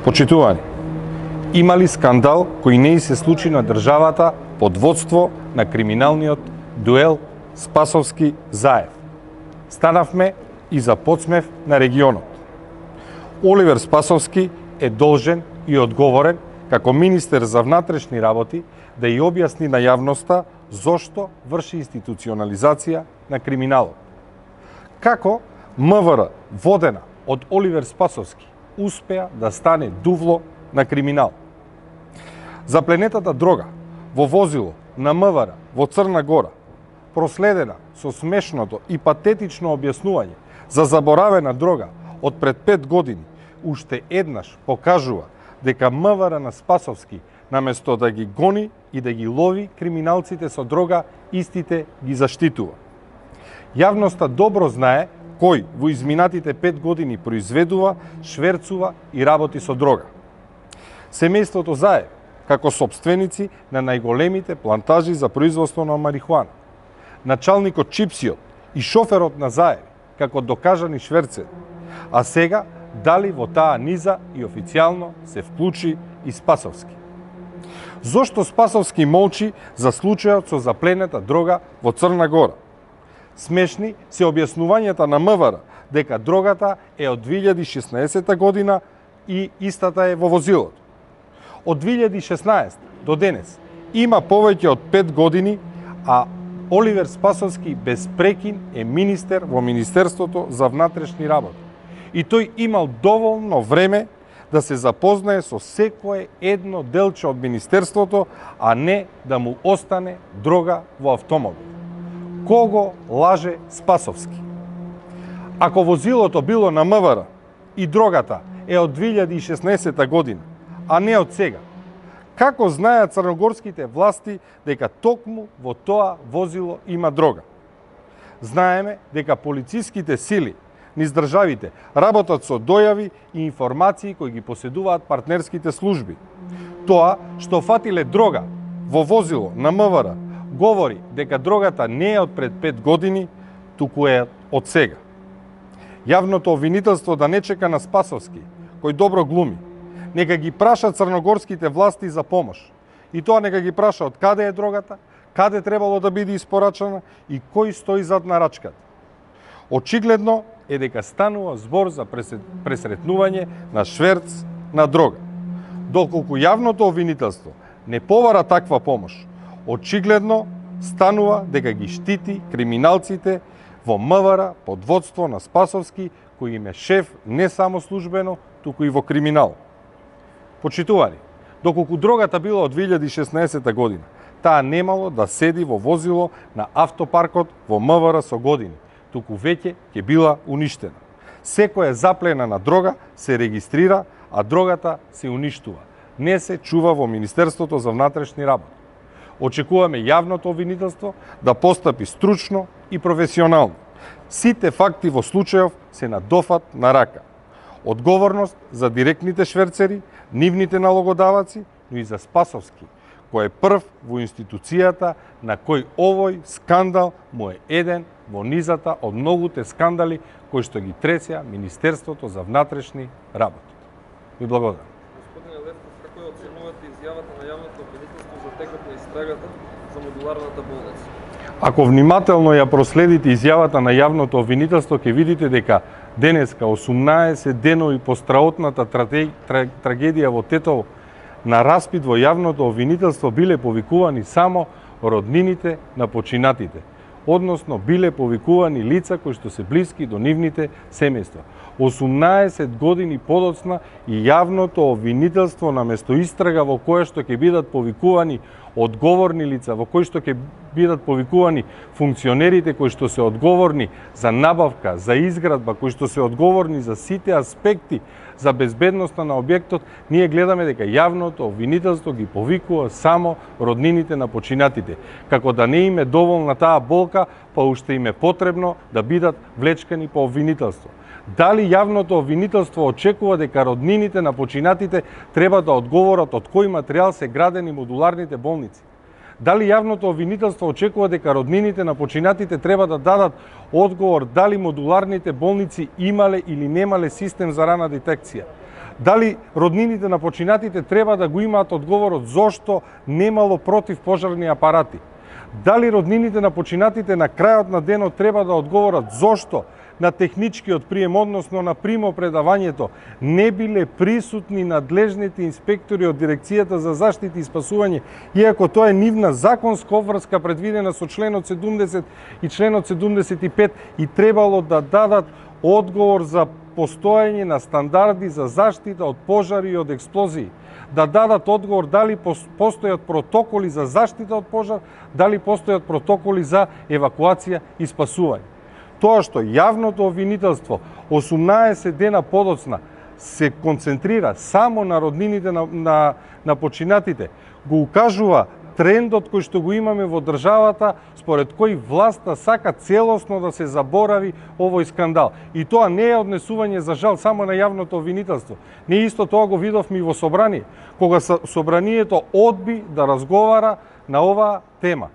Почитувани, има ли скандал кој не се случи на државата под водство на криминалниот дуел Спасовски-Заев? Станавме и за подсмев на регионот. Оливер Спасовски е должен и одговорен како министер за внатрешни работи да ја објасни на јавноста зошто врши институционализација на криминалот. Како МВР водена од Оливер Спасовски успеа да стане дувло на криминал. Запленетата дрога во возило на МВР во Црна Гора, проследена со смешното и патетично објаснување за заборавена дрога од пред 5 години, уште еднаш покажува дека МВР на Спасовски, наместо да ги гони и да ги лови криминалците со дрога, истите ги заштитува. Јавноста добро знае кој во изминатите 5 години произведува, шверцува и работи со дрога. Семејството Заев, како собственици на најголемите плантажи за производство на марихуана, началникот Чипсиот и шоферот на Заев, како докажани шверцери, а сега дали во таа низа и официјално се вклучи и Спасовски. Зошто Спасовски молчи за случајот со запленета дрога во Црна Гора? Смешни се објаснувањата на МВР дека дрогата е од 2016 година и истата е во возилото. Од 2016 до денес има повеќе од 5 години, а Оливер Спасовски без прекин е министер во Министерството за внатрешни работи. И тој имал доволно време да се запознае со секое едно делче од Министерството, а не да му остане дрога во автомобил. Кого лаже Спасовски? Ако возилото било на МВР и дрогата е од 2016 година, а не од сега, како знаат црногорските власти дека токму во тоа возило има дрога? Знаеме дека полициските сили низ државите работат со дојави и информации кои ги поседуваат партнерските служби. Тоа што фатиле дрога во возило на МВР говори дека дрогата не е од пред 5 години, туку е од сега. Јавното обвинителство да не чека на Спасовски, кој добро глуми, нека ги праша црногорските власти за помош. И тоа нека ги праша од каде е дрогата, каде требало да биде испорачана и кој стои зад нарачката. Очигледно е дека станува збор за пресретнување на шверц на дрога. Доколку јавното обвинителство не побара таква помош, очигледно станува дека ги штити криминалците во МВР под водство на Спасовски, кој им е шеф не само службено, туку и во криминал. Почитувани, доколку дрогата била од 2016 година, таа немало да седи во возило на автопаркот во МВР со години, туку веќе ќе била уништена. Секоја запленена дрога се регистрира, а дрогата се уништува. Не се чува во Министерството за внатрешни работи. Очекуваме јавното обвинителство да постапи стручно и професионално. Сите факти во случајов се на дофат на рака. Одговорност за директните шверцери, нивните налогодаваци, но и за Спасовски, кој е прв во институцијата на кој овој скандал му е еден во низата од многуте скандали кои што ги тресеа Министерството за внатрешни работи. Ви благодарам. Господине Левков, како ја оценувате изјавата на јавното обвинителство за текот на истрагата за модуларната болница? Ако внимателно ја проследите изјавата на јавното обвинителство, ќе видите дека денеска, 18 денови по страотната трагедија во Тетово, на распит во јавното обвинителство биле повикувани само роднините на починатите, односно биле повикувани лица кои што се блиски до нивните семејства. 18 години подоцна и јавното обвинителство наместо истрага во која што ќе бидат повикувани одговорни лица, во кои што ќе бидат повикувани функционерите кои што се одговорни за набавка, за изградба, кои што се одговорни за сите аспекти за безбедноста на објектот, ние гледаме дека јавното обвинителство ги повикува само роднините на починатите. Како да не им е доволна таа болка, па уште им е потребно да бидат влечкани по обвинителство. Дали јавното обвинителство очекува дека роднините на починатите треба да одговорат од кој материјал се градени модуларните болници? Дали јавното обвинителство очекува дека роднините на починатите треба да дадат одговор дали модуларните болници имале или немале систем за рана детекција? Дали роднините на починатите треба да го имаат одговорот зошто немало противпожарни апарати? Дали роднините на починатите на крајот на денот треба да одговорат зошто на техничкиот прием, односно на примопредавањето, не биле присутни надлежните инспектори од Дирекцијата за заштита и спасување, иако тоа е нивна законска обврска предвидена со членот 70 и членот 75 и требало да дадат одговор за постоење на стандарди за заштита од пожари и од експлозии, да дадат одговор дали постојат протоколи за заштита од пожар, дали постојат протоколи за евакуација и спасување. Тоа што јавното обвинителство 18 дена подоцна се концентрира само на роднините на починатите, го укажува трендот кој што го имаме во државата, според кој власта сака целосно да се заборави овој скандал. И тоа не е однесување за жал само на јавното обвинителство. Ние исто тоа го видовме и во собрание, кога собранието одби да разговара на оваа тема.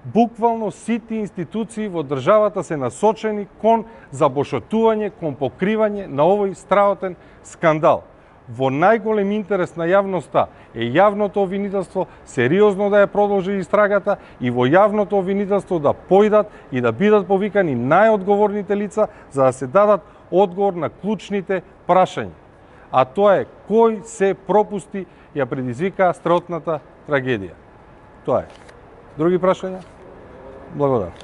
Буквално сите институции во државата се насочени кон забошотување, кон покривање на овој страотен скандал. Во најголем интерес на јавноста е јавното обвинителство сериозно да ја продолжи истрагата и во јавното обвинителство да појдат и да бидат повикани најодговорните лица за да се дадат одговор на клучните прашања. А тоа е кој се пропусти ја предизвика страотната трагедија. Тоа е. Други прашања? Благодарам.